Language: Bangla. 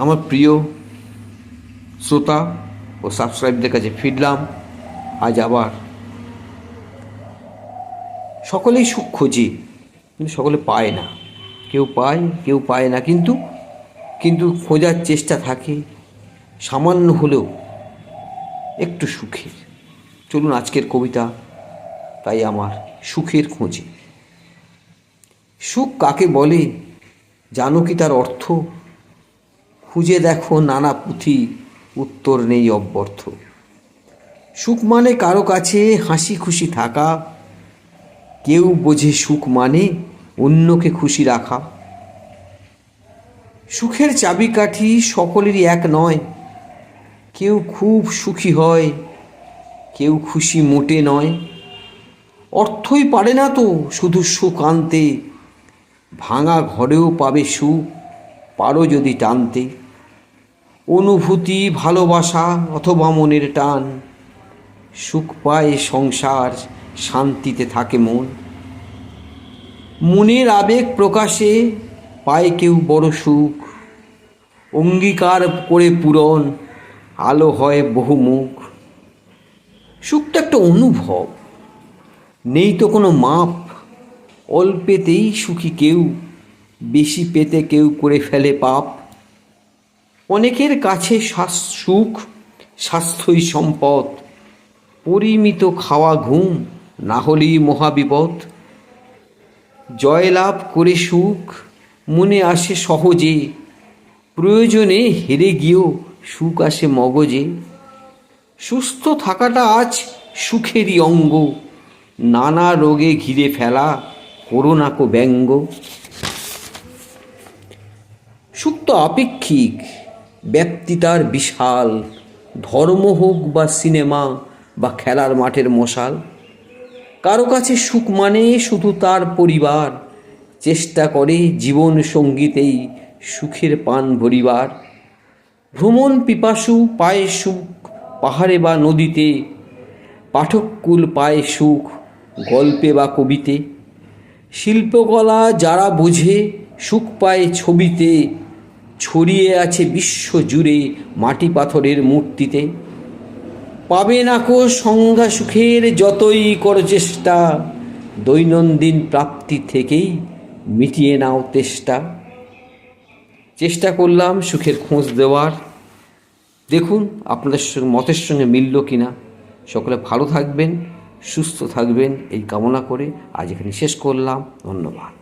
আমার প্রিয় শ্রোতা ও সাবস্ক্রাইবদের কাছে ফিরলাম আজ আবার। সকলেই সুখ খোঁজে, কিন্তু সকলে পায় না। কেউ পায়, কেউ পায় না, কিন্তু খোঁজার চেষ্টা থাকে সামান্য হলেও একটু সুখের। চলুন আজকের কবিতা তাই আমার সুখের খোঁজে। সুখ কাকে বলে জানো কি তার অর্থ? খুঁজে দেখো নানা পুঁথি, উত্তর নেই অব্যর্থ। সুখ মানে কারো কাছে হাসি খুশি থাকা, কেউ বোঝে সুখ মানে অন্যকে খুশি রাখা। সুখের চাবিকাঠি সকলেরই এক নয়, কেউ খুব সুখী হয়, কেউ খুশি মোটে নয়। অর্থই পারে না তো শুধু সুখ আনতে, ভাঙা ঘরেও পাবে সুখ পারো যদি টানতে। অনুভূতি, ভালোবাসা অথবা মনের টান, সুখ পায় সংসার, শান্তিতে থাকে মন। মনের আবেগ প্রকাশে পায় কেউ বড় সুখ, অঙ্গীকার করে পূরণ আলো হয় বহুমুখ। সুখটা একটা অনুভব, নেই তো কোনো মাপ। অল্পেতেই সুখী কেউ, বেশি পেতে কেউ করে ফেলে পাপ। অনেকের কাছে সুখ স্বাস্থ্যই সম্পদ, পরিমিত খাওয়া ঘুম না হলেই মহাবিপদ। জয়লাভ করে সুখ মনে আসে সহজে, প্রয়োজনে হেরে গিয়েও সুখ আসে মগজে। সুস্থ থাকাটা আজ সুখেরই অঙ্গ, নানা রোগে ঘিরে ফেলা করোনা কো ব্যঙ্গ। সুখ তো আপেক্ষিক, ব্যক্তি তার বিশাল, ধর্ম হোক বা সিনেমা বা খেলার মাঠের মশাল। কারো কাছে সুখ মানে শুধু তার পরিবার, চেষ্টা করে জীবন সঙ্গীতেই সুখের পান ভরিবার। ভ্রমণ পিপাসু পায় সুখ পাহাড়ে বা নদীতে, পাঠককুল পায় সুখ গল্পে বা কবিতে। শিল্পকলা যারা বোঝে সুখ পায় ছবিতে, ছড়িয়ে আছে বিশ্ব জুড়ে মাটি পাথরের মূর্তিতে। পাবে না কো সংজ্ঞা সুখের যতই করো চেষ্টা, দৈনন্দিন প্রাপ্তি থেকেই মিটিয়ে নাও তেষ্টা। চেষ্টা করলাম সুখের খোঁজ দেওয়ার, দেখুন আপনাদের মতের সঙ্গে মিলল কিনা। সকলে ভালো থাকবেন, সুস্থ থাকবেন এই কামনা করে আজ এখানে শেষ করলাম। ধন্যবাদ।